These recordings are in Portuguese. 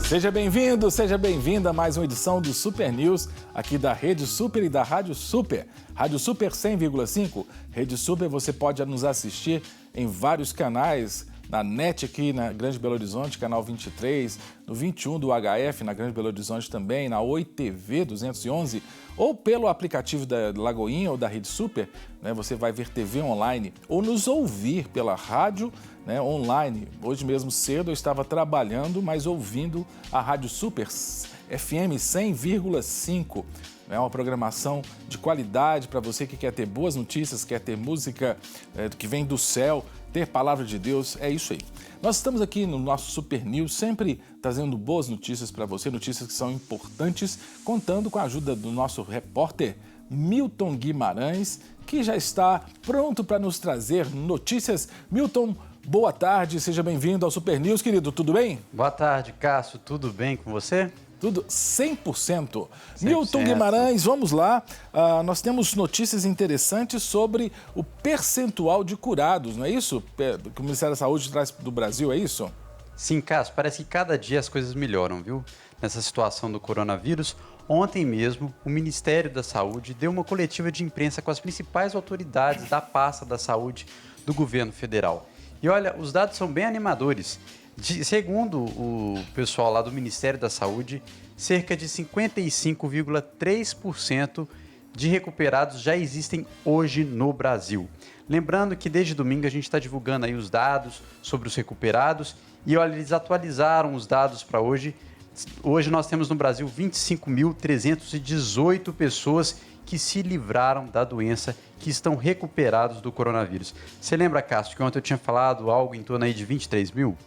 Seja bem-vindo, seja bem-vinda a mais uma edição do Super News, aqui da Rede Super e da Rádio Super. Rádio Super 100,5. Rede Super, você pode nos assistir em vários canais, na NET aqui na Grande Belo Horizonte, canal 23, no 21 do HF, na Grande Belo Horizonte também, na Oi TV 211, ou pelo aplicativo da Lagoinha ou da Rede Super, né, você vai ver TV online, ou nos ouvir pela rádio, né, online. Hoje mesmo cedo eu estava trabalhando, mas ouvindo a Rádio Super FM 100,5. É uma programação de qualidade para você que quer ter boas notícias, quer ter música que vem do céu, ter palavra de Deus, é isso aí. Nós estamos aqui no nosso Super News, sempre trazendo boas notícias para você, notícias que são importantes, contando com a ajuda do nosso repórter Milton Guimarães, que já está pronto para nos trazer notícias. Milton, boa tarde, seja bem-vindo ao Super News, querido, tudo bem? Boa tarde, Cássio, tudo bem com você? Tudo 100%. Milton Guimarães, vamos lá. Nós temos notícias interessantes sobre o percentual de curados, não é isso? Que o Ministério da Saúde traz do Brasil, é isso? Sim, Cássio, parece que cada dia as coisas melhoram, viu? Nessa situação do coronavírus. Ontem mesmo, o Ministério da Saúde deu uma coletiva de imprensa com as principais autoridades da pasta da saúde do governo federal. E olha, os dados são bem animadores. Segundo o pessoal lá do Ministério da Saúde, cerca de 55,3% de recuperados já existem hoje no Brasil. Lembrando que desde domingo a gente está divulgando aí os dados sobre os recuperados e olha, eles atualizaram os dados para hoje. Hoje nós temos no Brasil 25.318 pessoas que se livraram da doença, que estão recuperados do coronavírus. Você lembra, Cássio, que ontem eu tinha falado algo em torno aí de 23 mil?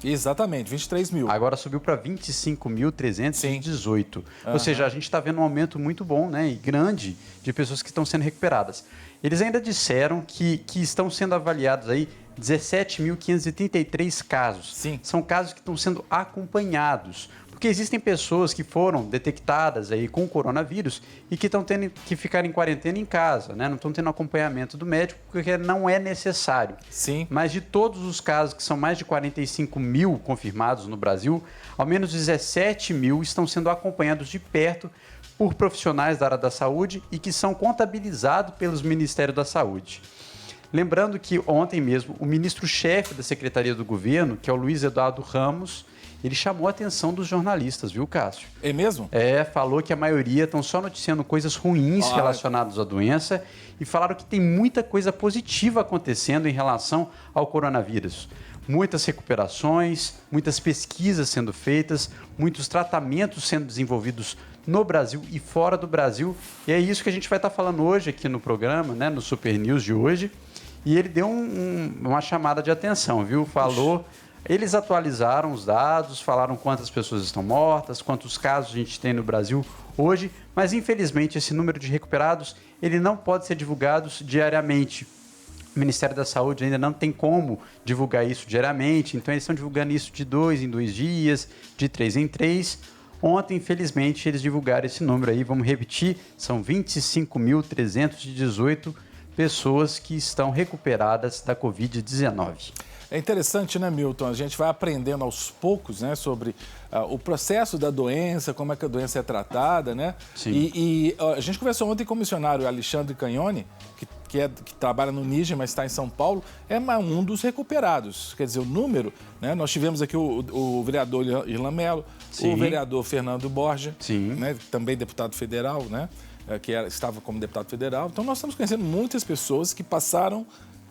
Exatamente, 23 mil. Agora subiu para 25.318. Ou seja, a gente está vendo um aumento muito bom, né, e grande de pessoas que estão sendo recuperadas. Eles ainda disseram que estão sendo avaliados aí 17.533 casos. Sim. São casos que estão sendo acompanhados. Porque existem pessoas que foram detectadas aí com coronavírus e que estão tendo que ficar em quarentena em casa, né? Não estão tendo acompanhamento do médico porque não é necessário. Sim. Mas de todos os casos, que são mais de 45 mil confirmados no Brasil, ao menos 17 mil estão sendo acompanhados de perto por profissionais da área da saúde e que são contabilizados pelos Ministérios da Saúde. Lembrando que ontem mesmo o ministro-chefe da Secretaria do Governo, que é o Luiz Eduardo Ramos, ele chamou a atenção dos jornalistas, viu, Cássio? É mesmo? Falou que a maioria estão só noticiando coisas ruins relacionadas à doença e falaram que tem muita coisa positiva acontecendo em relação ao coronavírus. Muitas recuperações, muitas pesquisas sendo feitas, muitos tratamentos sendo desenvolvidos no Brasil e fora do Brasil. E é isso que a gente vai estar falando hoje aqui no programa, né, no Super News de hoje. E ele deu uma chamada de atenção, viu? Falou... Eles atualizaram os dados, falaram quantas pessoas estão mortas, quantos casos a gente tem no Brasil hoje, mas infelizmente esse número de recuperados ele não pode ser divulgado diariamente. O Ministério da Saúde ainda não tem como divulgar isso diariamente, então eles estão divulgando isso de 2 em 2 dias, de 3 em 3. Ontem, infelizmente, eles divulgaram esse número aí, vamos repetir, são 25.318 pessoas que estão recuperadas da Covid-19. É interessante, né, Milton? A gente vai aprendendo aos poucos, né, sobre o processo da doença, como é que a doença é tratada, né? Sim. E a gente conversou ontem com o missionário Alexandre Canhone, que trabalha no Níger, mas está em São Paulo, é um dos recuperados. Quer dizer, o número, né? Nós tivemos aqui o vereador Irlan Mello, o vereador Fernando Borja, né, também deputado federal, né, que estava como deputado federal. Então, nós estamos conhecendo muitas pessoas que passaram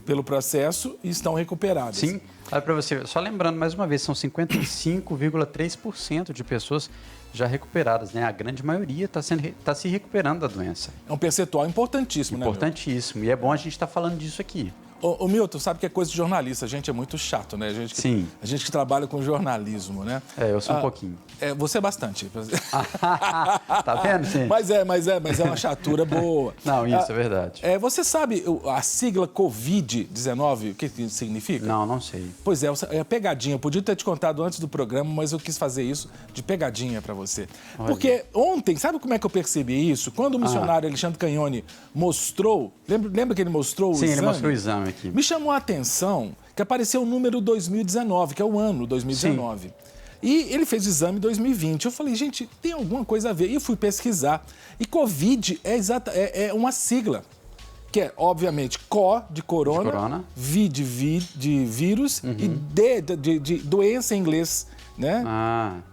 pelo processo e estão recuperadas. Sim, olha para você, só lembrando mais uma vez, são 55,3% de pessoas já recuperadas, né? A grande maioria está se recuperando da doença. É um percentual importantíssimo, né? Importantíssimo, e é bom a gente estar falando disso aqui. Ô Milton, sabe que é coisa de jornalista, a gente é muito chato, né? Sim. A gente que trabalha com jornalismo, né? Eu sou um pouquinho. Você é bastante. Tá vendo, gente? Mas é uma chatura boa. Não, isso é verdade. Você sabe a sigla Covid-19, o que significa? Não sei. Pois é a pegadinha. Eu podia ter te contado antes do programa, mas eu quis fazer isso de pegadinha para você. Olha. Porque ontem, sabe como é que eu percebi isso? Quando o missionário Alexandre Canhone mostrou, lembra que ele mostrou o exame? Sim, ele mostrou o exame aqui. Me chamou a atenção que apareceu o número 2019, que é o ano 2019. Sim. E ele fez o exame em 2020. Eu falei, gente, tem alguma coisa a ver. E eu fui pesquisar. E Covid é uma sigla. Que é, obviamente, CO de corona, V de vírus e D de doença em inglês, né?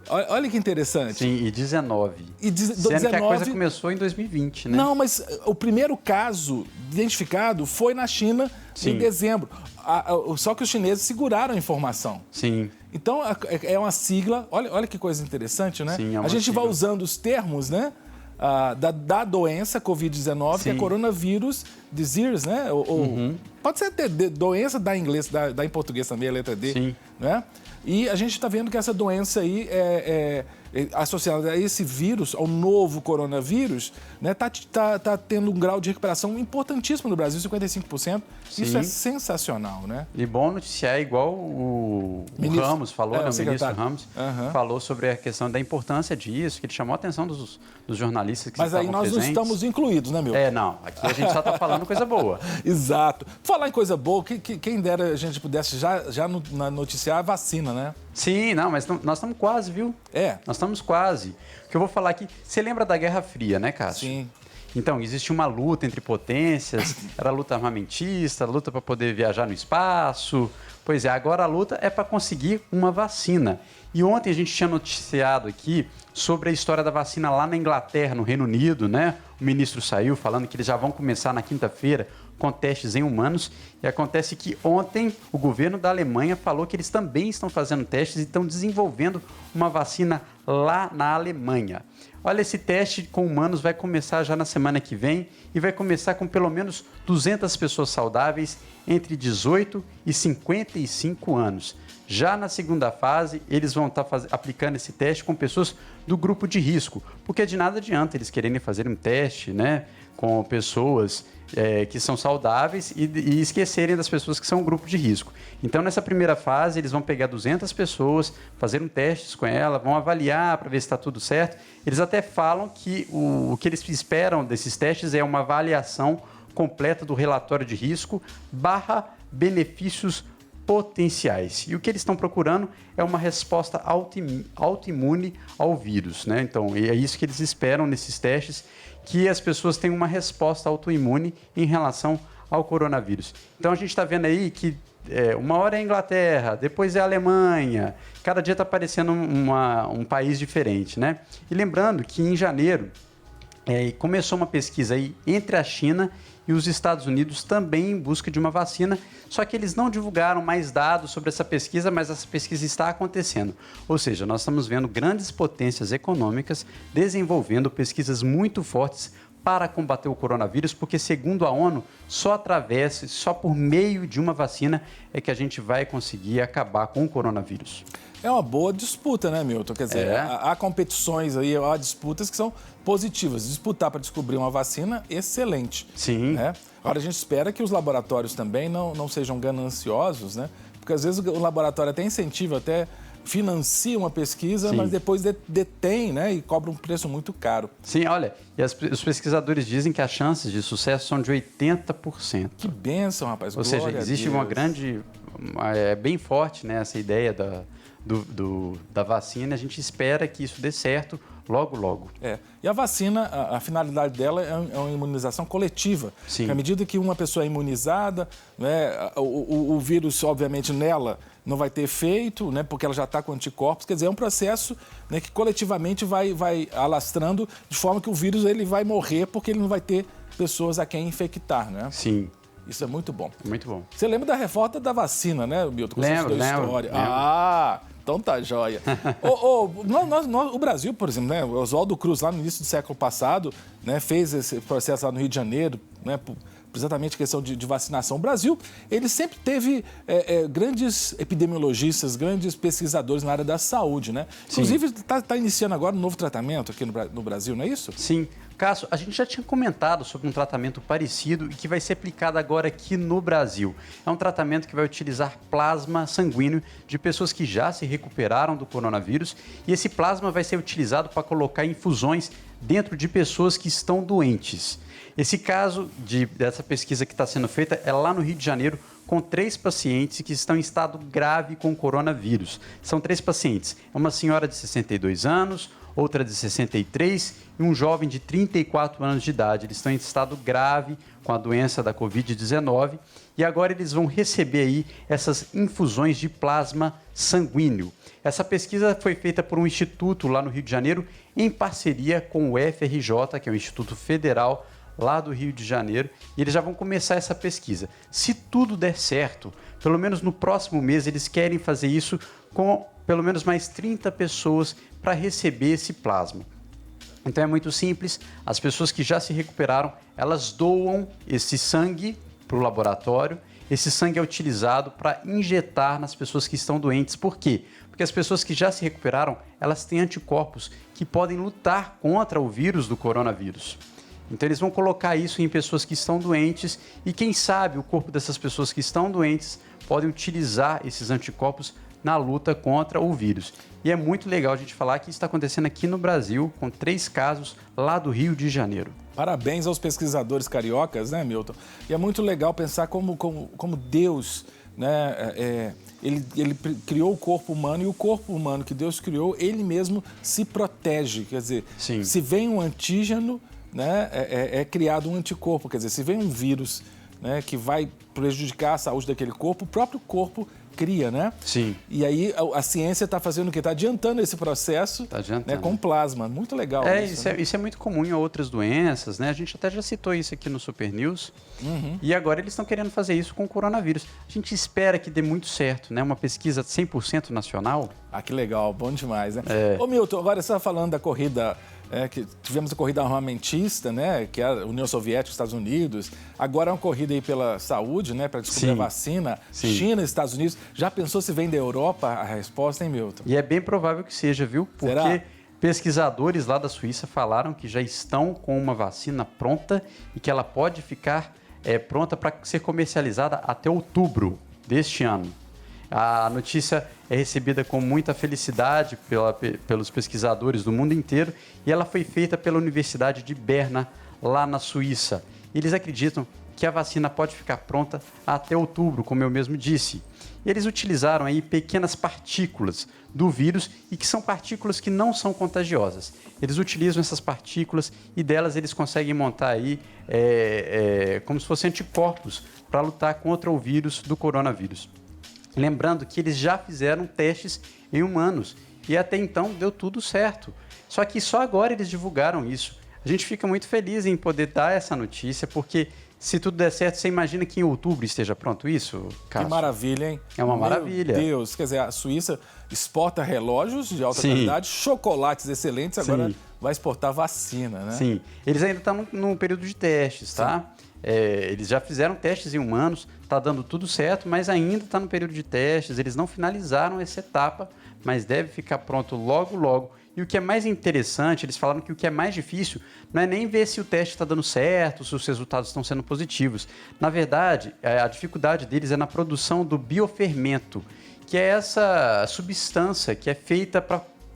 Olha que interessante. Sim, e 19. Sendo que a coisa começou em 2020, né? Não, mas o primeiro caso identificado foi na China em dezembro. Só que os chineses seguraram a informação. Sim. Então, é uma sigla. Olha que coisa interessante, né? Sim, é uma a gente sigla. vai usando os termos, né? Da doença Covid-19, que é coronavírus disease, né? Pode ser até doença da inglês, da em português também, a letra D. Sim. Né? E a gente está vendo que essa doença aí é associada a esse vírus, ao novo coronavírus, né? Tá tendo um grau de recuperação importantíssimo no Brasil, 55%. Sim. Isso é sensacional, né? E bom noticiar, igual o Ramos falou, né? O ministro Ramos falou sobre a questão da importância disso, que ele chamou a atenção dos jornalistas que estavam presentes. Mas aí nós não estamos incluídos, né, Milton? Não. Aqui a gente só está falando coisa boa. Exato. Falar em coisa boa, quem dera a gente pudesse já noticiar a vacina, né? Sim, não, mas nós estamos quase, viu? Nós estamos quase. O que eu vou falar aqui, você lembra da Guerra Fria, né, Cássio? Sim. Então, existia uma luta entre potências, era luta armamentista, luta para poder viajar no espaço. Pois é, agora a luta é para conseguir uma vacina. E ontem a gente tinha noticiado aqui sobre a história da vacina lá na Inglaterra, no Reino Unido, né? O ministro saiu falando que eles já vão começar na quinta-feira com testes em humanos. E acontece que ontem o governo da Alemanha falou que eles também estão fazendo testes e estão desenvolvendo uma vacina lá na Alemanha. Olha, esse teste com humanos vai começar já na semana que vem e vai começar com pelo menos 200 pessoas saudáveis entre 18 e 55 anos. Já na segunda fase, eles vão estar aplicando esse teste com pessoas do grupo de risco, porque de nada adianta eles quererem fazer um teste, né, com pessoas que são saudáveis e esquecerem das pessoas que são um grupo de risco. Então, nessa primeira fase, eles vão pegar 200 pessoas, fazer testes com ela, vão avaliar para ver se está tudo certo. Eles até falam que o que eles esperam desses testes é uma avaliação completa do relatório de risco / benefícios potenciais. E o que eles estão procurando é uma resposta autoimune ao vírus, né? Então, é isso que eles esperam nesses testes, que as pessoas tenham uma resposta autoimune em relação ao coronavírus. Então, a gente está vendo aí que uma hora é a Inglaterra, depois é a Alemanha, cada dia está aparecendo um país diferente, né? E lembrando que em janeiro começou uma pesquisa aí entre a China e os Estados Unidos também em busca de uma vacina, só que eles não divulgaram mais dados sobre essa pesquisa, mas essa pesquisa está acontecendo. Ou seja, nós estamos vendo grandes potências econômicas desenvolvendo pesquisas muito fortes para combater o coronavírus, porque segundo a ONU, só por meio de uma vacina é que a gente vai conseguir acabar com o coronavírus. É uma boa disputa, né, Milton? Quer dizer, há competições aí, há disputas que são positivas. Disputar para descobrir uma vacina, excelente. Sim. Né? Agora, a gente espera que os laboratórios também não sejam gananciosos, né? Porque às vezes o laboratório até incentiva, até financia uma pesquisa, mas depois detém, né, e cobra um preço muito caro. Sim, olha, e os pesquisadores dizem que as chances de sucesso são de 80%. Que bênção, rapaz. Ou seja, existe uma grande... É bem forte, né, essa ideia da vacina. A gente espera que isso dê certo logo, logo. E a vacina, a finalidade dela é uma imunização coletiva. Sim. À medida que uma pessoa é imunizada, né, o vírus, obviamente, nela não vai ter efeito, né, porque ela já está com anticorpos. Quer dizer, é um processo, né, que coletivamente vai alastrando, de forma que o vírus ele vai morrer porque ele não vai ter pessoas a quem infectar, né? Sim. Isso é muito bom. Muito bom. Você lembra da revolta da vacina, né, Milton? Lembro. Então tá joia. O Brasil, por exemplo, né, o Oswaldo Cruz, lá no início do século passado, né, fez esse processo lá no Rio de Janeiro, né, exatamente questão de vacinação. O Brasil, ele sempre teve grandes epidemiologistas, grandes pesquisadores na área da saúde, né? Sim. Inclusive, está iniciando agora um novo tratamento aqui no Brasil, não é isso? Sim. Cássio, a gente já tinha comentado sobre um tratamento parecido e que vai ser aplicado agora aqui no Brasil. É um tratamento que vai utilizar plasma sanguíneo de pessoas que já se recuperaram do coronavírus e esse plasma vai ser utilizado para colocar infusões dentro de pessoas que estão doentes. Esse caso dessa pesquisa que está sendo feita é lá no Rio de Janeiro com 3 pacientes que estão em estado grave com coronavírus. São 3 pacientes, uma senhora de 62 anos, outra de 63 e um jovem de 34 anos de idade. Eles estão em estado grave com a doença da Covid-19 e agora eles vão receber aí essas infusões de plasma sanguíneo. Essa pesquisa foi feita por um instituto lá no Rio de Janeiro em parceria com o FRJ, que é o Instituto Federal lá do Rio de Janeiro, e eles já vão começar essa pesquisa. Se tudo der certo, pelo menos no próximo mês eles querem fazer isso com pelo menos mais 30 pessoas para receber esse plasma. Então é muito simples, as pessoas que já se recuperaram, elas doam esse sangue para o laboratório, esse sangue é utilizado para injetar nas pessoas que estão doentes. Por quê? Porque as pessoas que já se recuperaram, elas têm anticorpos que podem lutar contra o vírus do coronavírus. Então eles vão colocar isso em pessoas que estão doentes e quem sabe o corpo dessas pessoas que estão doentes podem utilizar esses anticorpos na luta contra o vírus. E é muito legal a gente falar que isso está acontecendo aqui no Brasil, com 3 casos lá do Rio de Janeiro. Parabéns aos pesquisadores cariocas, né, Milton? E é muito legal pensar como Deus, né, ele criou o corpo humano e o corpo humano que Deus criou, ele mesmo se protege. Quer dizer, Sim. Se vem um antígeno, né, é criado um anticorpo. Quer dizer, se vem um vírus, né, que vai prejudicar a saúde daquele corpo, o próprio corpo cria, né? Sim. E aí a ciência está fazendo o quê? Está adiantando esse processo, né, com plasma. Muito legal isso. Né? Isso é muito comum em outras doenças, né? A gente até já citou isso aqui no Super News. Uhum. E agora eles estão querendo fazer isso com o coronavírus. A gente espera que dê muito certo, né? Uma pesquisa 100% nacional. Ah, que legal. Bom demais, né? Ô, Milton, agora você está falando da corrida... que tivemos a corrida armamentista, né, que é a União Soviética, Estados Unidos. Agora é uma corrida aí pela saúde, né, para descobrir a vacina. Sim. China e Estados Unidos. Já pensou se vem da Europa a resposta, hein, Milton? E é bem provável que seja, viu? Porque Será? pesquisadores lá da Suíça falaram que já estão com uma vacina pronta e que ela pode ficar pronta para ser comercializada até outubro deste ano. A notícia é recebida com muita felicidade pelos pesquisadores do mundo inteiro e ela foi feita pela Universidade de Berna, lá na Suíça. Eles acreditam que a vacina pode ficar pronta até outubro, como eu mesmo disse. Eles utilizaram aí pequenas partículas do vírus e que são partículas que não são contagiosas. Eles utilizam essas partículas e delas eles conseguem montar aí como se fossem anticorpos para lutar contra o vírus do coronavírus. Lembrando que eles já fizeram testes em humanos e até então deu tudo certo. Só que só agora eles divulgaram isso. A gente fica muito feliz em poder dar essa notícia, porque se tudo der certo, você imagina que em outubro esteja pronto isso, Cássio? Que maravilha, hein? É uma maravilha. Meu Deus, quer dizer, a Suíça exporta relógios de alta qualidade, chocolates excelentes, agora vai exportar vacina, né? Sim, eles ainda estão num período de testes, tá? Eles já fizeram testes em humanos, está dando tudo certo, mas ainda está no período de testes, eles não finalizaram essa etapa, mas deve ficar pronto logo, logo. E o que é mais interessante, eles falaram que o que é mais difícil não é nem ver se o teste está dando certo, se os resultados estão sendo positivos. Na verdade, a dificuldade deles é na produção do biofermento, que é essa substância que é feita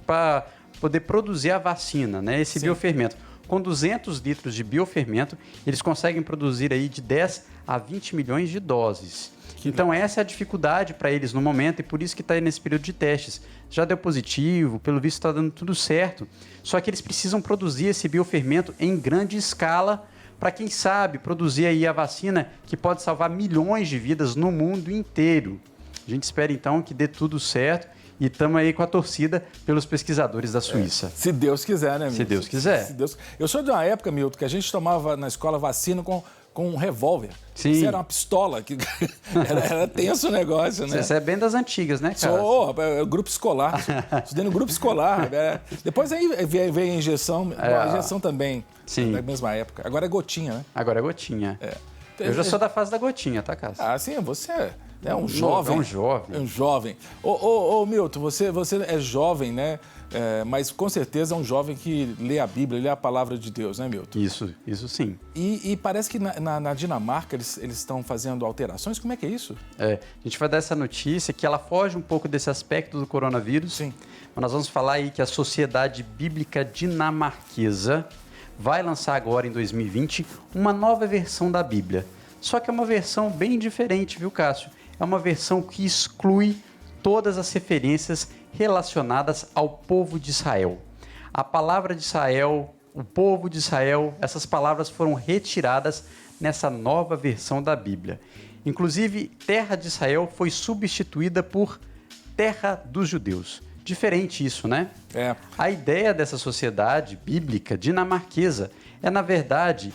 para poder produzir a vacina, né? Esse biofermento. Com 200 litros de biofermento, eles conseguem produzir aí de 10 a 20 milhões de doses. Então essa é a dificuldade para eles no momento e por isso que está aí nesse período de testes. Já deu positivo, pelo visto está dando tudo certo, só que eles precisam produzir esse biofermento em grande escala para, quem sabe, produzir aí a vacina que pode salvar milhões de vidas no mundo inteiro. A gente espera então que dê tudo certo. E estamos aí com a torcida pelos pesquisadores da Suíça. Se Deus quiser, né, Milton? Se Deus quiser. Se Deus... Eu sou de uma época, Milton, que a gente tomava na escola vacina com um revólver. Sim. Isso era uma pistola. Era tenso o negócio, né? Você é bem das antigas, né, cara? Sou, grupo escolar. Estudei no grupo escolar. Depois aí veio a injeção. A injeção também. Sim. Na mesma época. Agora é gotinha, né? Agora é gotinha. Eu já sou da fase da gotinha, tá, Cássio? Ah, sim, você é um jovem. É um jovem. É um jovem. Ô, Milton, você é jovem, né? Mas com certeza é um jovem que lê a Bíblia, lê a palavra de Deus, né, Milton? Isso sim. E parece que na Dinamarca eles estão fazendo alterações. Como é que é isso? A gente vai dar essa notícia que ela foge um pouco desse aspecto do coronavírus. Sim. Mas nós vamos falar aí que a Sociedade Bíblica Dinamarquesa vai lançar agora, em 2020, uma nova versão da Bíblia. Só que é uma versão bem diferente, viu, Cássio? É uma versão que exclui todas as referências relacionadas ao povo de Israel. A palavra de Israel, o povo de Israel, essas palavras foram retiradas nessa nova versão da Bíblia. Inclusive, terra de Israel foi substituída por terra dos judeus. Diferente isso, né? A ideia dessa sociedade bíblica dinamarquesa é, na verdade,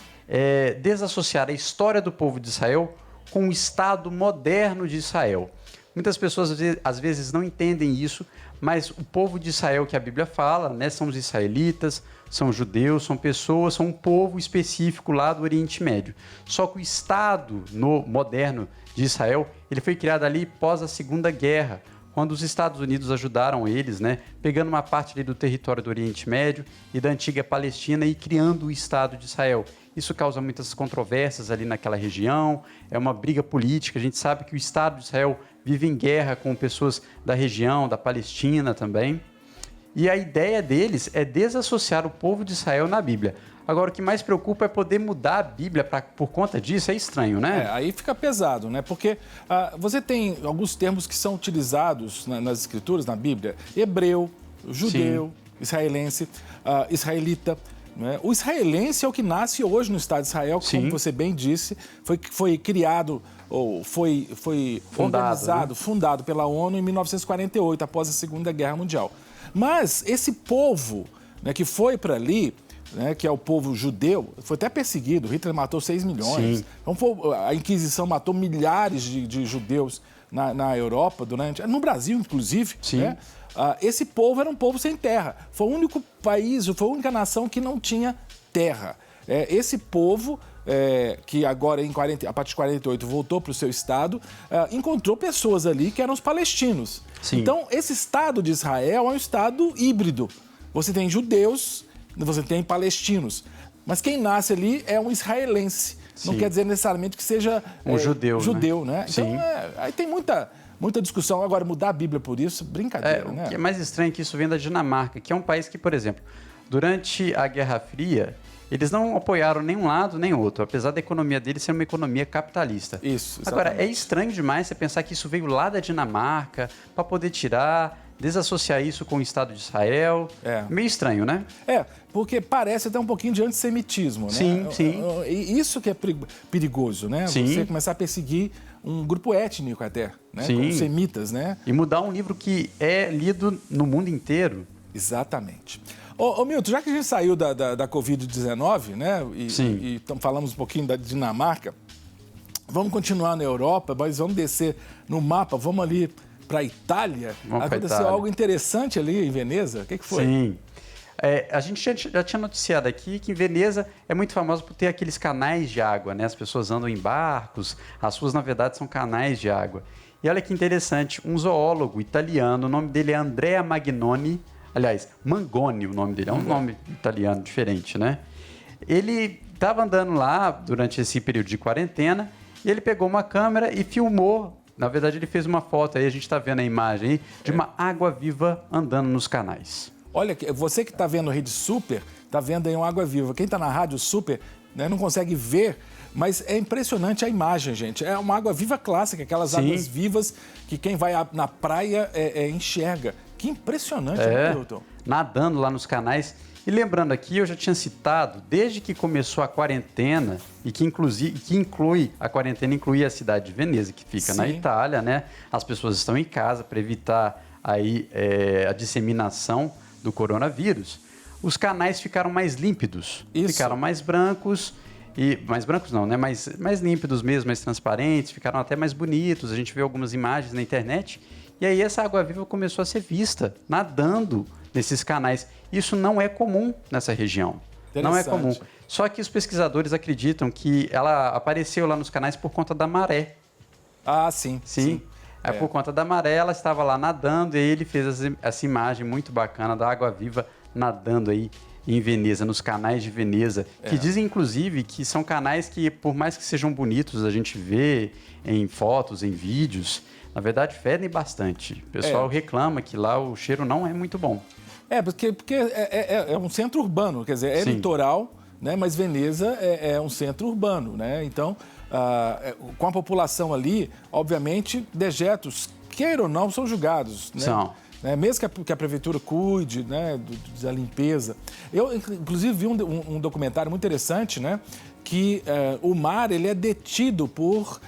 desassociar a história do povo de Israel com o Estado moderno de Israel. Muitas pessoas às vezes não entendem isso, mas o povo de Israel que a Bíblia fala, né, são os israelitas, são judeus, são pessoas, são um povo específico lá do Oriente Médio. Só que o Estado moderno de Israel, ele foi criado ali pós a Segunda Guerra, quando os Estados Unidos ajudaram eles, né, pegando uma parte ali do território do Oriente Médio e da antiga Palestina e criando o Estado de Israel. Isso causa muitas controvérsias ali naquela região, é uma briga política. A gente sabe que o Estado de Israel vive em guerra com pessoas da região, da Palestina também. E a ideia deles é desassociar o povo de Israel na Bíblia. Agora, o que mais preocupa é poder mudar a Bíblia por conta disso. É estranho, né? Aí fica pesado, né? Porque você tem alguns termos que são utilizados nas Escrituras, na Bíblia. Hebreu, judeu, israelense, israelita. Né? O israelense é o que nasce hoje no Estado de Israel, que, como você bem disse, foi criado ou foi organizado, fundado pela ONU em 1948, após a Segunda Guerra Mundial. Mas esse povo, né, que foi para ali, né, que é o povo judeu, foi até perseguido. Hitler matou 6 milhões. Então, a Inquisição matou milhares de judeus na Europa, no Brasil, inclusive. Né? Esse povo era um povo sem terra. Foi o único país, foi a única nação que não tinha terra. Esse povo, que agora, a partir de 48, voltou para o seu estado, encontrou pessoas ali que eram os palestinos. Então, esse Estado de Israel é um Estado híbrido. Você tem judeus, você tem palestinos. Mas quem nasce ali é um israelense. Não quer dizer necessariamente que seja um judeu, né? Então, aí tem muita discussão. Agora, mudar a Bíblia por isso, brincadeira, né? O que é mais estranho é que isso vem da Dinamarca, que é um país que, por exemplo, durante a Guerra Fria, eles não apoiaram nem um lado nem outro, apesar da economia deles ser uma economia capitalista. Isso, exatamente. Agora, é estranho demais você pensar que isso veio lá da Dinamarca para poder desassociar isso com o Estado de Israel. Meio estranho, né? Porque parece até um pouquinho de antissemitismo, né? Sim. E isso que é perigoso, né? Você começar a perseguir um grupo étnico até, né? Como os semitas, né? E mudar um livro que é lido no mundo inteiro. Exatamente. Ô Milton, já que a gente saiu da Covid-19, né? E falamos um pouquinho da Dinamarca, vamos continuar na Europa, mas vamos descer no mapa, vamos ali para a Itália. Aconteceu algo interessante ali em Veneza. O que foi? Sim. A gente já tinha noticiado aqui que em Veneza é muito famoso por ter aqueles canais de água, né? As pessoas andam em barcos, as ruas, na verdade, são canais de água. E olha que interessante, um zoólogo italiano, o nome dele é Andrea Magnoni, aliás, Mangoni o nome dele, é um nome italiano diferente, né? Ele estava andando lá durante esse período de quarentena e ele pegou uma câmera e filmou. Na verdade, ele fez uma foto aí, a gente está vendo a imagem aí, de uma água-viva andando nos canais. Olha, você que está vendo a Rede Super, está vendo aí uma água-viva. Quem está na Rádio Super, né, não consegue ver, mas é impressionante a imagem, gente. É uma água-viva clássica, aquelas águas vivas que quem vai na praia enxerga. Que impressionante, né, Milton? Nadando lá nos canais. E lembrando aqui, eu já tinha citado, desde que começou a quarentena, e que inclui a quarentena, inclui a cidade de Veneza, que fica na Itália, né? As pessoas estão em casa para evitar aí, a disseminação do coronavírus. Os canais ficaram mais límpidos, ficaram mais brancos, mais brancos não, né? Mais límpidos mesmo, mais transparentes, ficaram até mais bonitos. A gente vê algumas imagens na internet. E aí essa água-viva começou a ser vista, nadando nesses canais. Isso não é comum nessa região. Não é comum. Só que os pesquisadores acreditam que ela apareceu lá nos canais por conta da maré. Sim. Por conta da maré, ela estava lá nadando e ele fez essa imagem muito bacana da água-viva nadando aí em Veneza, nos canais de Veneza, que dizem, inclusive, que são canais que, por mais que sejam bonitos, a gente vê em fotos, em vídeos, na verdade, fedem bastante. O pessoal reclama que lá o cheiro não é muito bom. Porque é um centro urbano, quer dizer, litoral, né? Mas Veneza é um centro urbano, né? Então, com a população ali, obviamente, dejetos, queira ou não, são julgados, né? São. Mesmo que a prefeitura cuide, né, da limpeza. Eu, inclusive, vi um documentário muito interessante, né, que o mar ele é detido por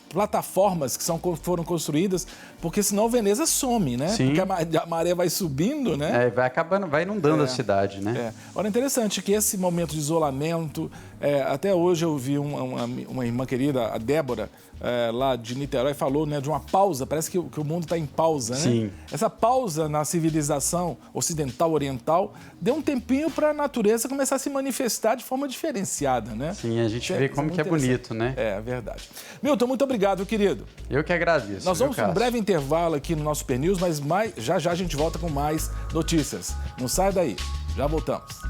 plataformas que foram construídas, porque senão Veneza some, né? Sim. Porque a maré vai subindo, né? Vai acabando, vai inundando a cidade, né? Olha, interessante que esse momento de isolamento, até hoje eu vi uma irmã querida, a Débora, lá de Niterói, falou, né, de uma pausa, parece que o mundo está em pausa, né? Sim. Essa pausa na civilização ocidental, oriental, deu um tempinho para a natureza começar a se manifestar de forma diferenciada, né? Sim, a gente vê como que é bonito, né? É verdade. Milton, muito obrigado, querido. Eu que agradeço. Nós vamos um breve intervalo aqui no nosso Super News, mas já a gente volta com mais notícias. Não sai daí, já voltamos.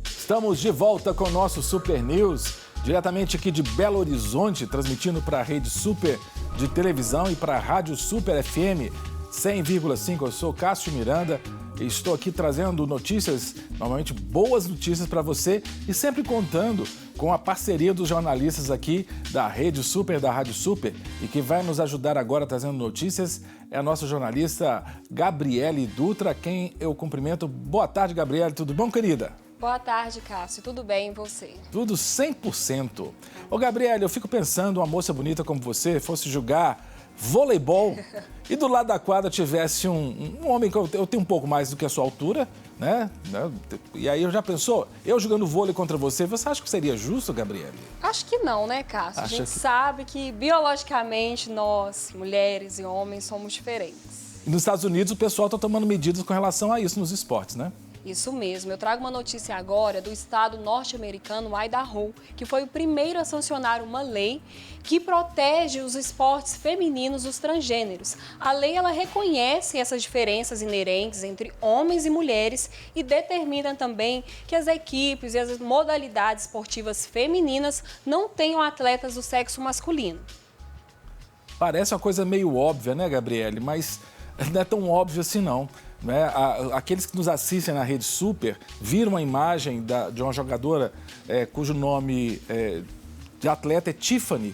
Estamos de volta com o nosso Super News, diretamente aqui de Belo Horizonte, transmitindo para a Rede Super de televisão e para a Rádio Super FM 100,5. Eu sou Cássio Miranda e estou aqui trazendo notícias, normalmente boas notícias para você e sempre contando com a parceria dos jornalistas aqui da Rede Super, da Rádio Super, e que vai nos ajudar agora trazendo notícias é a nossa jornalista Gabriele Dutra, quem eu cumprimento. Boa tarde, Gabriele, tudo bom, querida? Boa tarde, Cássio. Tudo bem e você? Tudo 100%. Ô, Gabriele, eu fico pensando, uma moça bonita como você fosse jogar voleibol e do lado da quadra tivesse um homem que eu tenho um pouco mais do que a sua altura, né? E aí já pensou, eu jogando vôlei contra você acha que seria justo, Gabriele? Acho que não, né, Cássio? A gente sabe que biologicamente nós, mulheres e homens, somos diferentes. E nos Estados Unidos o pessoal está tomando medidas com relação a isso nos esportes, né? Isso mesmo. Eu trago uma notícia agora do estado norte-americano Idaho, que foi o primeiro a sancionar uma lei que protege os esportes femininos dos transgêneros. A lei ela reconhece essas diferenças inerentes entre homens e mulheres e determina também que as equipes e as modalidades esportivas femininas não tenham atletas do sexo masculino. Parece uma coisa meio óbvia, né, Gabriele? Mas não é tão óbvio assim, não. Aqueles que nos assistem na Rede Super viram a imagem de uma jogadora cujo nome de atleta é Tiffany,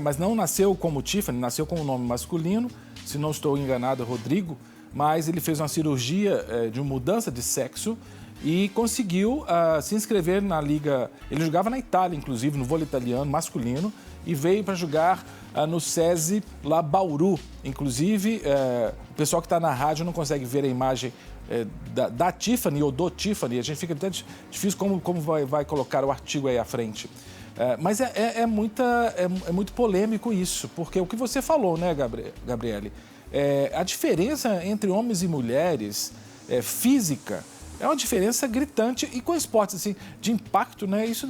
mas não nasceu como Tiffany, nasceu com o nome masculino, se não estou enganado, é Rodrigo, mas ele fez uma cirurgia de mudança de sexo e conseguiu se inscrever na liga. Ele jogava na Itália, inclusive, no vôlei italiano masculino, e veio para jogar no SESI lá Bauru. Inclusive, o pessoal que está na rádio não consegue ver a imagem da Tiffany ou do Tiffany. A gente fica até difícil como vai colocar o artigo aí à frente. Mas é muito polêmico isso, porque o que você falou, né, Gabriele? A diferença entre homens e mulheres física é uma diferença gritante e com esportes assim, de impacto, né? Isso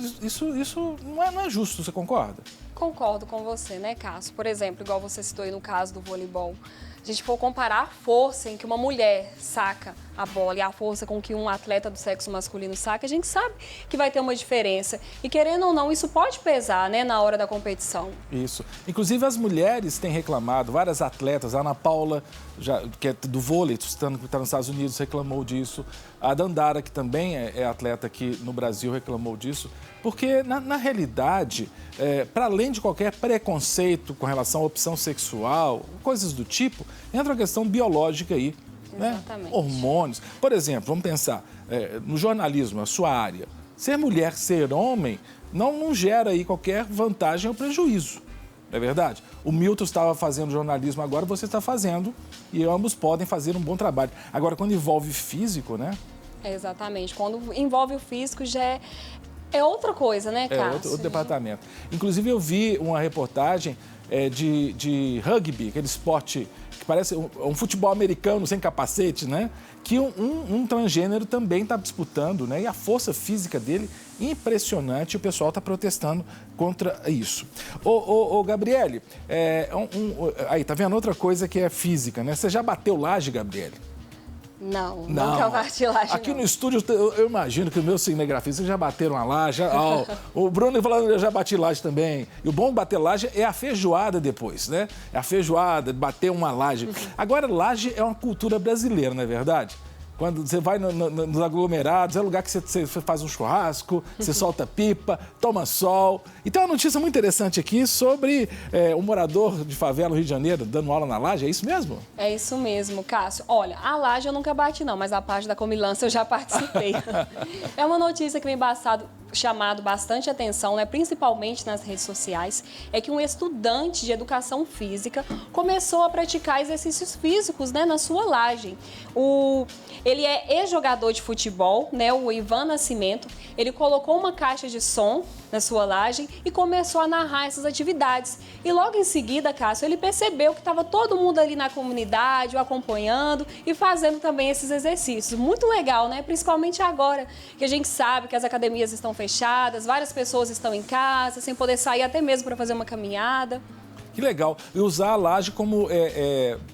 não é justo, você concorda? Concordo com você, né, Cássio? Por exemplo, igual você citou aí no caso do voleibol, a gente for comparar a força em que uma mulher saca a bola e a força com que um atleta do sexo masculino saca, a gente sabe que vai ter uma diferença. E querendo ou não, isso pode pesar, né, na hora da competição. Isso. Inclusive as mulheres têm reclamado, várias atletas, a Ana Paula, que é do vôlei, que está nos Estados Unidos, reclamou disso. A Dandara, que também é atleta aqui no Brasil, reclamou disso. Porque, na realidade, para além de qualquer preconceito com relação à opção sexual, coisas do tipo, entra a questão biológica aí. Exatamente. Né? Hormônios. Por exemplo, vamos pensar, no jornalismo, a sua área, ser mulher, ser homem, não gera aí qualquer vantagem ou prejuízo. Não é verdade? O Milton estava fazendo jornalismo agora, você está fazendo, e ambos podem fazer um bom trabalho. Agora, quando envolve físico, né? Exatamente. Quando envolve o físico, já é outra coisa, né, Cássio? Outro departamento. Inclusive, eu vi uma reportagem de rugby, aquele esporte que parece um futebol americano sem capacete, né? Que um transgênero também está disputando, né? E a força física dele, impressionante, e o pessoal está protestando contra isso. Ô Gabriele, aí, tá vendo outra coisa que é física, né? Você já bateu laje, Gabriele? Não, nunca bati laje, Aqui no estúdio, eu imagino que os meus cinegrafistas já bateram a laje. O Bruno falando, eu já bati laje também. E o bom de bater laje é a feijoada depois, né? É a feijoada, bater uma laje. Agora, laje é uma cultura brasileira, não é verdade? Quando você vai nos aglomerados, é lugar que você faz um churrasco, você solta pipa, toma sol. E tem uma notícia muito interessante aqui sobre um morador de favela no Rio de Janeiro dando aula na laje, é isso mesmo? É isso mesmo, Cássio. Olha, a laje eu nunca bati não, mas a parte da comilança eu já participei. É uma notícia que vem chamado bastante atenção, né, principalmente nas redes sociais, é que um estudante de educação física começou a praticar exercícios físicos, né, na sua laje. Ele é ex-jogador de futebol, né, o Ivan Nascimento. Ele colocou uma caixa de som na sua laje e começou a narrar essas atividades. E logo em seguida, Cássio, ele percebeu que estava todo mundo ali na comunidade, o acompanhando e fazendo também esses exercícios. Muito legal, né? Principalmente agora que a gente sabe que as academias estão fechadas, várias pessoas estão em casa, sem poder sair até mesmo para fazer uma caminhada. Que legal. E usar a laje como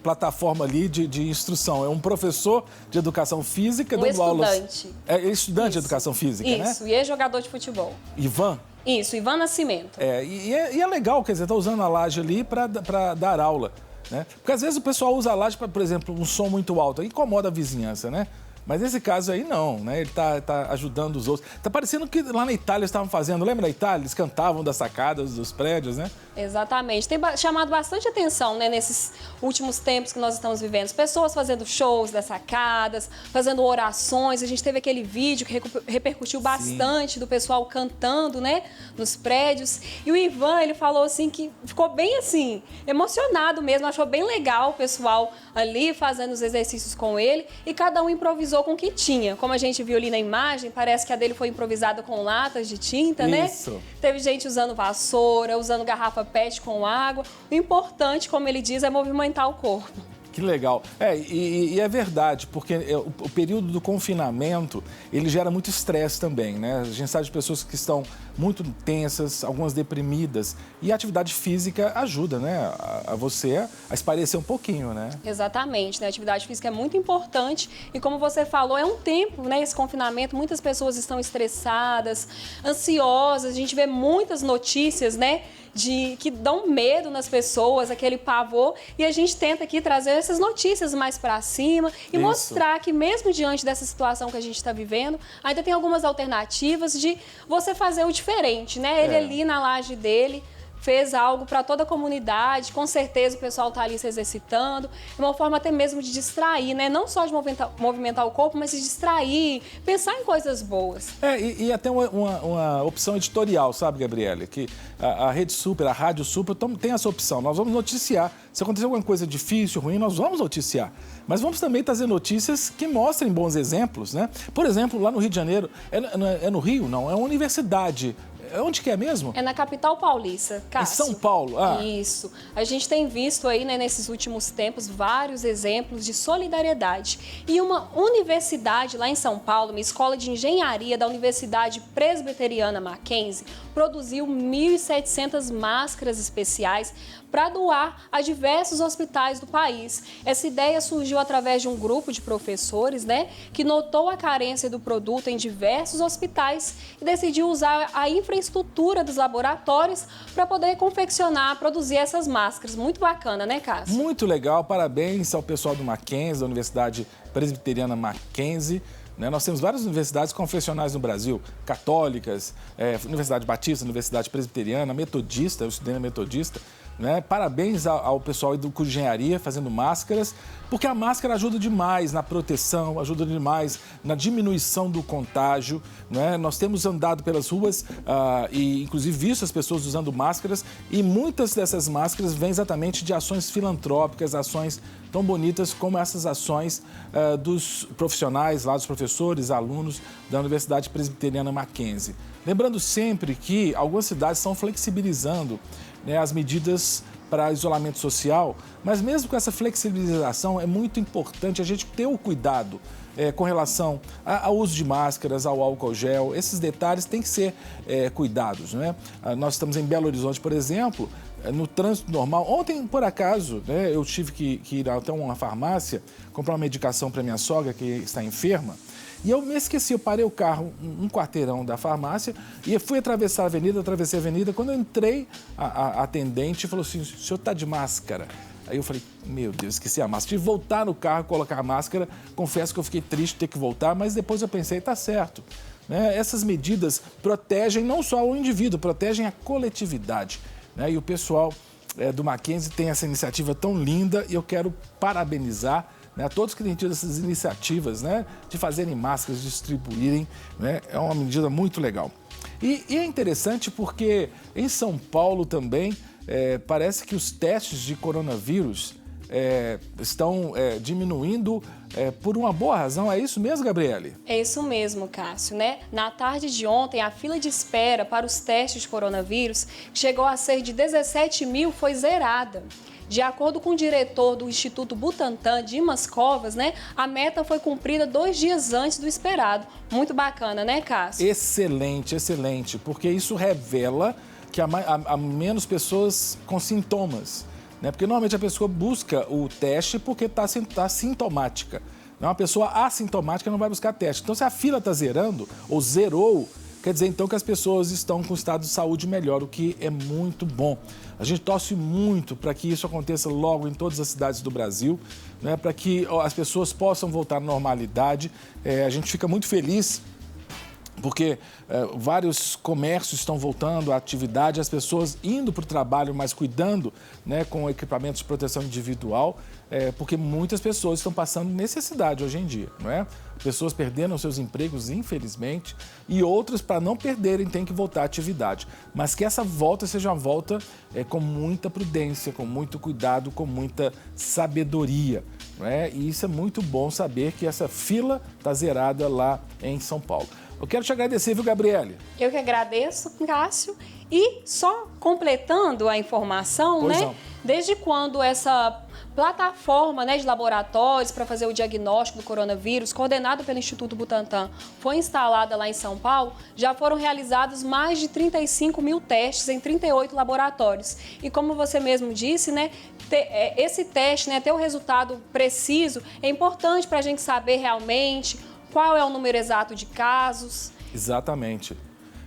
plataforma ali de instrução. É um professor de educação física dando aulas. Estudante. É estudante de educação física, né? Isso, e ex-jogador de futebol. Ivan? Isso, Ivan Nascimento. E é legal, quer dizer, tá usando a laje ali para dar aula, né? Porque às vezes o pessoal usa a laje para, por exemplo, um som muito alto, incomoda a vizinhança, né? Mas nesse caso aí não, né? Ele tá ajudando os outros. Tá parecendo que lá na Itália eles estavam fazendo, lembra na Itália? Eles cantavam das sacadas dos prédios, né? Exatamente. Tem chamado bastante atenção, né, nesses últimos tempos que nós estamos vivendo. Pessoas fazendo shows das sacadas, fazendo orações. A gente teve aquele vídeo que repercutiu bastante do pessoal cantando, né, nos prédios. E o Ivan, ele falou assim que ficou bem assim, emocionado mesmo, achou bem legal o pessoal ali fazendo os exercícios com ele e cada um improvisou com o que tinha. Como a gente viu ali na imagem, parece que a dele foi improvisada com latas de tinta, né? Isso. Teve gente usando vassoura, usando garrafa PET com água. O importante, como ele diz, é movimentar o corpo. Que legal. E é verdade, porque o período do confinamento, ele gera muito estresse também, né? A gente sabe de pessoas que estão muito tensas, algumas deprimidas. E a atividade física ajuda, né? A você a espairecer um pouquinho, né? Exatamente, né? A atividade física é muito importante e como você falou, é um tempo, né? Esse confinamento, muitas pessoas estão estressadas, ansiosas. A gente vê muitas notícias, né? Que dão medo nas pessoas, aquele pavor, e a gente tenta aqui trazer essas notícias mais para cima e mostrar que mesmo diante dessa situação que a gente está vivendo, ainda tem algumas alternativas de você fazer o diferente, né? Ele ali na laje dele fez algo para toda a comunidade, com certeza o pessoal está ali se exercitando, uma forma até mesmo de distrair, né? Não só de movimentar o corpo, mas de distrair, pensar em coisas boas. E até uma opção editorial, sabe, Gabriele? Que a Rede Super, a Rádio Super, tem essa opção. Nós vamos noticiar. Se acontecer alguma coisa difícil, ruim, nós vamos noticiar. Mas vamos também trazer notícias que mostrem bons exemplos, né? Por exemplo, lá no Rio de Janeiro, é no Rio? Não, é uma universidade. Onde que é mesmo? É na capital paulista, Cássio. Em São Paulo? Isso. A gente tem visto aí, né, nesses últimos tempos, vários exemplos de solidariedade. E uma universidade lá em São Paulo, uma escola de engenharia da Universidade Presbiteriana Mackenzie, produziu 1.700 máscaras especiais para doar a diversos hospitais do país. Essa ideia surgiu através de um grupo de professores, né, que notou a carência do produto em diversos hospitais e decidiu usar a infraestrutura dos laboratórios para poder confeccionar, produzir essas máscaras. Muito bacana, né, Cássio? Muito legal. Parabéns ao pessoal do Mackenzie, da Universidade Presbiteriana Mackenzie. Nós temos várias universidades confessionais no Brasil, católicas, Universidade Batista, Universidade Presbiteriana, Metodista, eu estudei na Metodista. Né? Parabéns ao pessoal do curso de engenharia fazendo máscaras, porque a máscara ajuda demais na proteção, ajuda demais na diminuição do contágio. Né? Nós temos andado pelas ruas e inclusive visto as pessoas usando máscaras e muitas dessas máscaras vêm exatamente de ações filantrópicas, ações tão bonitas como essas ações dos profissionais lá, dos professores, alunos da Universidade Presbiteriana Mackenzie. Lembrando sempre que algumas cidades estão flexibilizando, né, as medidas para isolamento social, mas mesmo com essa flexibilização é muito importante a gente ter o cuidado, com relação ao uso de máscaras, ao álcool gel, esses detalhes têm que ser cuidados, né? Nós estamos em Belo Horizonte, por exemplo, no trânsito normal. Ontem, por acaso, né, eu tive que ir até uma farmácia comprar uma medicação para minha sogra, que está enferma, e eu me esqueci, eu parei o carro um quarteirão da farmácia e fui atravessar a avenida, atravessei a avenida. Quando eu entrei, a atendente falou assim: o senhor está de máscara? Aí eu falei: meu Deus, esqueci a máscara. Tive que voltar no carro, colocar a máscara. Confesso que eu fiquei triste de ter que voltar, mas depois eu pensei: tá certo. Né? Essas medidas protegem não só o indivíduo, protegem a coletividade. Né? E o pessoal do Mackenzie tem essa iniciativa tão linda e eu quero parabenizar, né, a todos que têm tido essas iniciativas, né, de fazerem máscaras, distribuírem, né, é uma medida muito legal. E é interessante porque em São Paulo também parece que os testes de coronavírus estão diminuindo por uma boa razão. É isso mesmo, Gabriele? É isso mesmo, Cássio, né? Na tarde de ontem, a fila de espera para os testes de coronavírus, que chegou a ser de 17 mil, foi zerada. De acordo com o diretor do Instituto Butantan, Dimas Covas, né, a meta foi cumprida 2 dias antes do esperado. Muito bacana, né, Cássio? Excelente, excelente, porque isso revela que há menos pessoas com sintomas, né? Porque normalmente a pessoa busca o teste porque está sintomática. Uma pessoa assintomática não vai buscar teste. Então, se a fila está zerando ou zerou, quer dizer, então, que as pessoas estão com estado de saúde melhor, o que é muito bom. A gente torce muito para que isso aconteça logo em todas as cidades do Brasil, né, para que as pessoas possam voltar à normalidade. A gente fica muito feliz porque vários comércios estão voltando à atividade, as pessoas indo para o trabalho, mas cuidando, né, com equipamentos de proteção individual, porque muitas pessoas estão passando necessidade hoje em dia, não é? Pessoas perderam seus empregos, infelizmente, e outras, para não perderem, têm que voltar à atividade. Mas que essa volta seja uma volta com muita prudência, com muito cuidado, com muita sabedoria, não é? E isso é muito bom saber que essa fila está zerada lá em São Paulo. Eu quero te agradecer, viu, Gabriele? Eu que agradeço, Cássio. E só completando a informação, pois né? Não. Desde quando essa plataforma, né, de laboratórios para fazer o diagnóstico do coronavírus, coordenada pelo Instituto Butantan, foi instalada lá em São Paulo, já foram realizados mais de 35 mil testes em 38 laboratórios. E como você mesmo disse, né, esse teste, né, ter o resultado preciso, é importante para a gente saber realmente qual é o número exato de casos. Exatamente.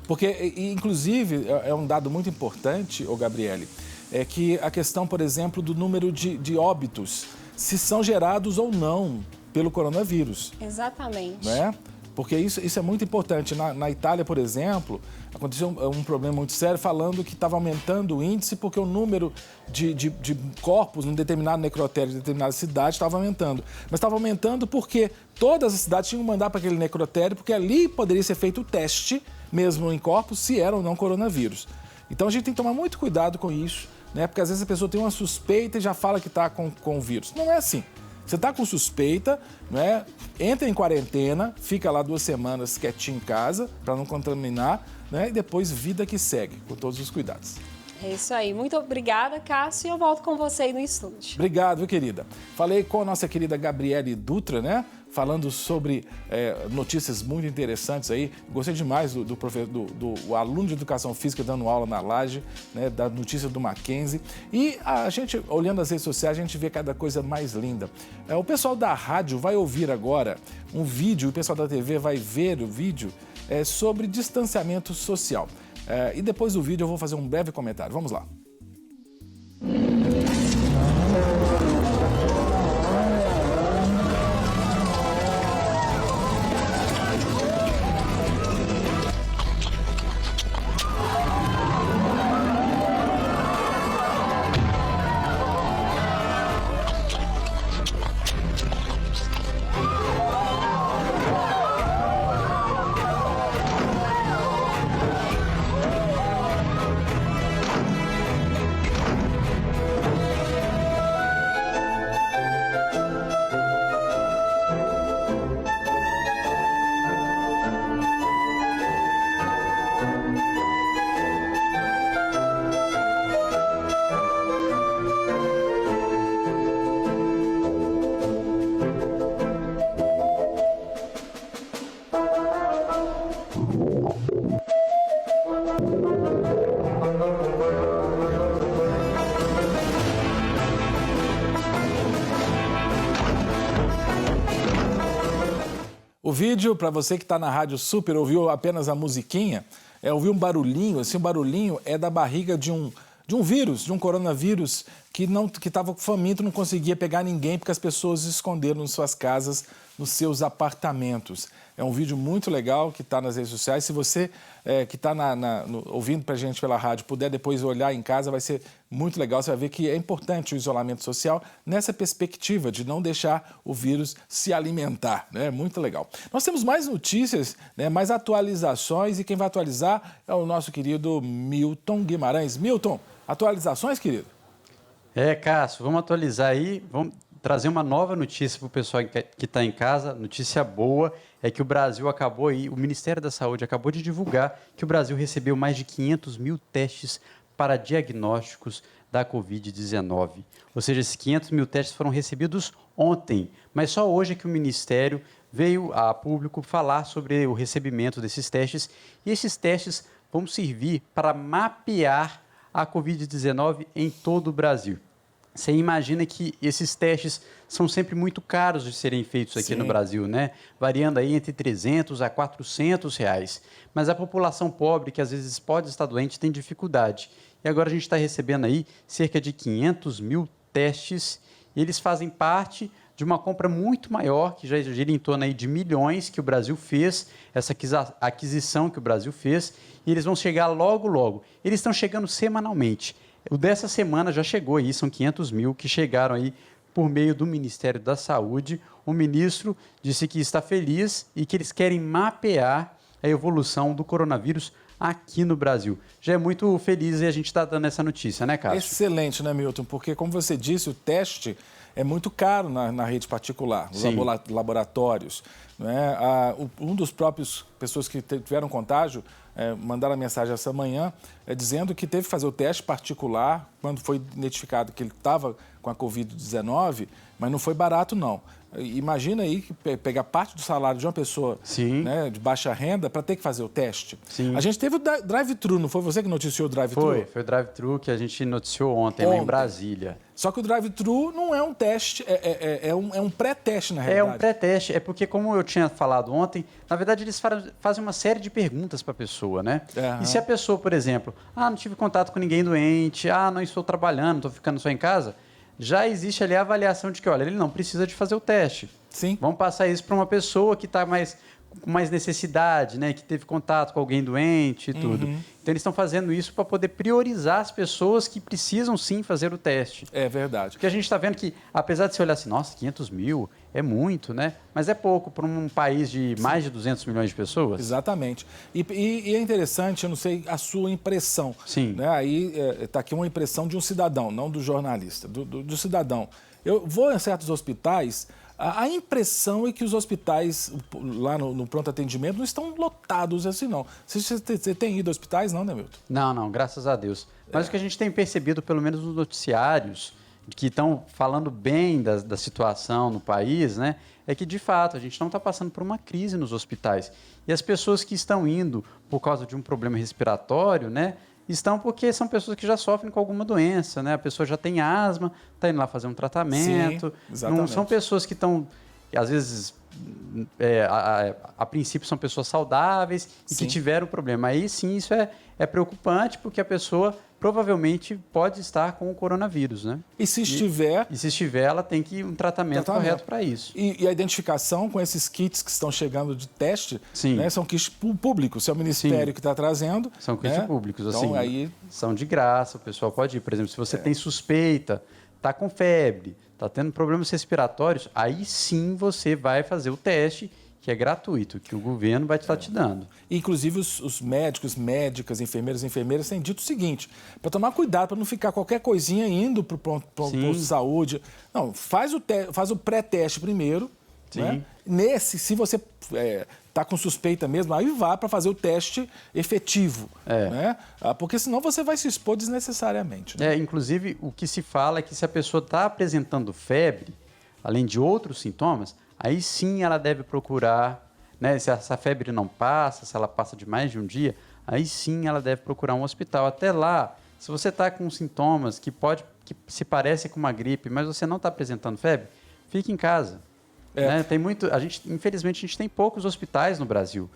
Porque, inclusive, é um dado muito importante, Gabriele, é que a questão, por exemplo, do número de óbitos, se são gerados ou não pelo coronavírus. Exatamente. Né? Porque isso é muito importante. Na Itália, por exemplo, aconteceu um problema muito sério falando que estava aumentando o índice porque o número de corpos num determinado necrotério de determinada cidade estava aumentando. Mas estava aumentando porque todas as cidades tinham que mandar para aquele necrotério, porque ali poderia ser feito o teste, mesmo em corpos, se era ou não coronavírus. Então a gente tem que tomar muito cuidado com isso, né? Porque às vezes a pessoa tem uma suspeita e já fala que está com o vírus. Não é assim. Você está com suspeita, né? Entra em quarentena, fica lá 2 semanas quietinho em casa para não contaminar, né? E depois vida que segue, com todos os cuidados. É isso aí. Muito obrigada, Cássio, e eu volto com você aí no estúdio. Obrigado, viu, querida? Falei com a nossa querida Gabriele Dutra, né? Falando sobre notícias muito interessantes aí. Gostei demais do aluno de Educação Física dando aula na Laje, né, da notícia do Mackenzie. E a gente, olhando as redes sociais, a gente vê cada coisa mais linda. O pessoal da rádio vai ouvir agora um vídeo, o pessoal da TV vai ver o vídeo sobre distanciamento social. E depois do vídeo eu vou fazer um breve comentário. Vamos lá. O vídeo, para você que está na Rádio Super, ouviu apenas a musiquinha, ouviu um barulhinho, assim, o barulhinho é da barriga de um vírus, de um coronavírus que estava faminto, não conseguia pegar ninguém porque as pessoas se esconderam em suas casas, nos seus apartamentos. É um vídeo muito legal que está nas redes sociais. Se você que está ouvindo para a gente pela rádio puder depois olhar em casa, vai ser muito legal. Você vai ver que é importante o isolamento social nessa perspectiva de não deixar o vírus se alimentar. Né? Muito legal. Nós temos mais notícias, né? Mais atualizações, e quem vai atualizar é o nosso querido Milton Guimarães. Milton, atualizações, querido? Cássio, vamos atualizar aí, vamos trazer uma nova notícia para o pessoal que está em casa. Notícia boa é que o Brasil acabou aí, o Ministério da Saúde acabou de divulgar que o Brasil recebeu mais de 500 mil testes para diagnósticos da Covid-19. Ou seja, esses 500 mil testes foram recebidos ontem, mas só hoje é que o Ministério veio a público falar sobre o recebimento desses testes, e esses testes vão servir para mapear a Covid-19 em todo o Brasil. Você imagina que esses testes são sempre muito caros de serem feitos aqui no Brasil, né? Variando aí entre 300 a 400 reais. Mas a população pobre, que às vezes pode estar doente, tem dificuldade. E agora a gente está recebendo aí cerca de 500 mil testes, e eles fazem parte de uma compra muito maior, que já gira em torno aí de milhões que o Brasil fez, essa aquisição que o Brasil fez, e eles vão chegar logo, logo. Eles estão chegando semanalmente. O dessa semana já chegou aí, são 500 mil que chegaram aí por meio do Ministério da Saúde. O ministro disse que está feliz e que eles querem mapear a evolução do coronavírus aqui no Brasil. Já é muito feliz e a gente está dando essa notícia, né, Cássio? Excelente, né, Milton? Porque, como você disse, o teste é muito caro na rede particular, nos laboratórios. Né? Um dos próprios pessoas que tiveram contágio mandaram a mensagem essa manhã dizendo que teve que fazer o teste particular quando foi identificado que ele estava com a Covid-19, mas não foi barato, não. Imagina aí que pegar parte do salário de uma pessoa, né, de baixa renda para ter que fazer o teste. Sim. A gente teve o drive-thru, não foi você que noticiou o drive-thru? Foi o drive-thru que a gente noticiou ontem lá em Brasília. Só que o drive-thru não é um teste, é um pré-teste, na realidade. É um pré-teste, é porque, como eu tinha falado ontem, na verdade eles fazem uma série de perguntas para a pessoa, né? E se a pessoa, por exemplo, não tive contato com ninguém doente, não estou trabalhando, estou ficando só em casa, já existe ali a avaliação de que, olha, ele não precisa de fazer o teste. Sim. Vamos passar isso para uma pessoa que está com mais necessidade, né, que teve contato com alguém doente e tudo. Então, eles estão fazendo isso para poder priorizar as pessoas que precisam, sim, fazer o teste. É verdade. Porque a gente está vendo que, apesar de você olhar assim, nossa, 500 mil é muito, né? Mas é pouco para um país de mais de 200 milhões de pessoas. Exatamente. E é interessante, eu não sei a sua impressão. Sim. Né? Aí está aqui uma impressão de um cidadão, não do jornalista, do cidadão. Eu vou em certos hospitais, a impressão é que os hospitais lá no pronto atendimento não estão lotados assim, não. Você tem ido a hospitais, não, né, Milton? Não, graças a Deus. Mas o que a gente tem percebido, pelo menos nos noticiários, que estão falando bem da situação no país, né, é que, de fato, a gente não está passando por uma crise nos hospitais. E as pessoas que estão indo por causa de um problema respiratório, né, estão porque são pessoas que já sofrem com alguma doença, né? A pessoa já tem asma, está indo lá fazer um tratamento. Sim, exatamente. Não são pessoas que estão, às vezes, a princípio são pessoas saudáveis e que tiveram problema. Aí sim, isso é preocupante, porque a pessoa provavelmente pode estar com o coronavírus, né? E se estiver... E se estiver, ela tem que ir um tratamento correto para isso. E a identificação com esses kits que estão chegando de teste, né, são kits públicos, é o Ministério que está trazendo. São kits públicos, então, assim, aí... são de graça, o pessoal pode ir. Por exemplo, se você tem suspeita, está com febre, está tendo problemas respiratórios, aí sim você vai fazer o teste, que é gratuito, que o governo vai estar te dando. Inclusive, os médicos, médicas, enfermeiras têm dito o seguinte, para tomar cuidado, para não ficar qualquer coisinha indo para o posto de saúde. Não, faz o pré-teste primeiro. Né? Se você está com suspeita mesmo, aí vá para fazer o teste efetivo. Né? Porque senão você vai se expor desnecessariamente. Né? Inclusive, o que se fala é que se a pessoa está apresentando febre, além de outros sintomas, aí sim ela deve procurar, né, se essa febre não passa, se ela passa de mais de um dia, aí sim ela deve procurar um hospital. Até lá, se você está com sintomas que se parece com uma gripe, mas você não está apresentando febre, fique em casa. Né? Tem muito, infelizmente, a gente tem poucos hospitais no Brasil.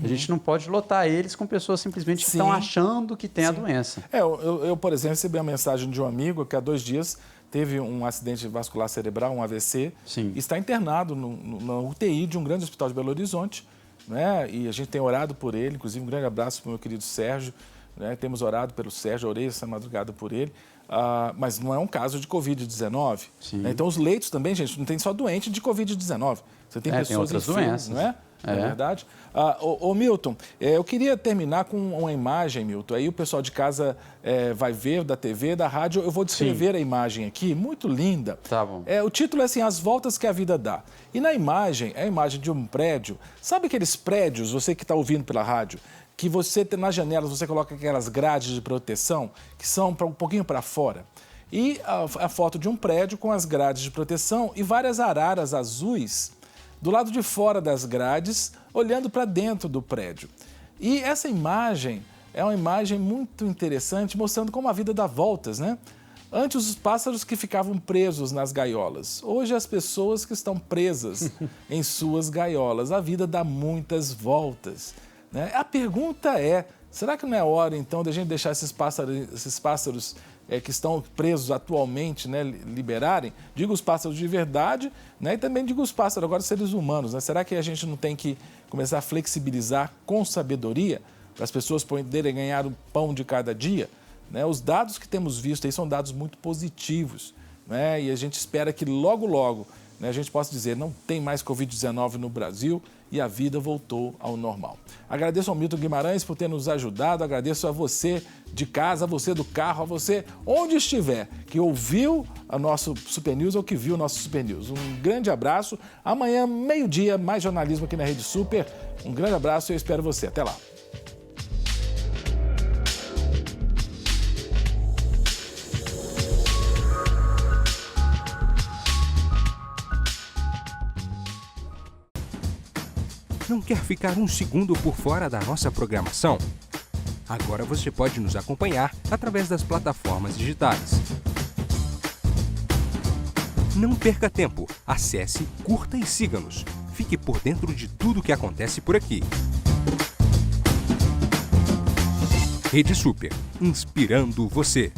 A gente não pode lotar eles com pessoas simplesmente que estão achando que tem a doença. Eu, por exemplo, recebi uma mensagem de um amigo que há 2 dias teve um acidente vascular cerebral, um AVC, e está internado na UTI de um grande hospital de Belo Horizonte, né? E a gente tem orado por ele, inclusive um grande abraço para o meu querido Sérgio, né? Temos orado pelo Sérgio, orei essa madrugada por ele, mas não é um caso de Covid-19. Né? Então os leitos também, gente, não tem só doente de Covid-19, você tem pessoas tem outras doenças, não é? É verdade? Ô Milton, eu queria terminar com uma imagem, Milton. Aí o pessoal de casa vai ver da TV, da rádio. Eu vou descrever a imagem aqui, muito linda. Tá bom. O título é assim, As Voltas que a Vida Dá. E na imagem, é a imagem de um prédio. Sabe aqueles prédios, você que está ouvindo pela rádio, que você, nas janelas, você coloca aquelas grades de proteção, que são um pouquinho para fora. E a foto de um prédio com as grades de proteção e várias araras azuis do lado de fora das grades, olhando para dentro do prédio. E essa imagem é uma imagem muito interessante, mostrando como a vida dá voltas, né? Antes, os pássaros que ficavam presos nas gaiolas. Hoje, as pessoas que estão presas em suas gaiolas. A vida dá muitas voltas, né? A pergunta é, será que não é hora, então, de a gente deixar esses pássaros que estão presos atualmente, né, liberarem? Digo os pássaros de verdade, né, e também digo os pássaros agora seres humanos. Né? Será que a gente não tem que começar a flexibilizar com sabedoria para as pessoas poderem ganhar o pão de cada dia? Né? Os dados que temos visto aí são dados muito positivos, né? E a gente espera que logo, logo, né, a gente possa dizer não tem mais Covid-19 no Brasil e a vida voltou ao normal. Agradeço ao Milton Guimarães por ter nos ajudado, agradeço a você de casa, a você do carro, a você onde estiver, que ouviu o nosso Super News ou que viu o nosso Super News. Um grande abraço. Amanhã, meio-dia, mais jornalismo aqui na Rede Super. Um grande abraço e eu espero você. Até lá. Não quer ficar um segundo por fora da nossa programação? Agora você pode nos acompanhar através das plataformas digitais. Não perca tempo. Acesse, curta e siga-nos. Fique por dentro de tudo o que acontece por aqui. Rede Super, inspirando você.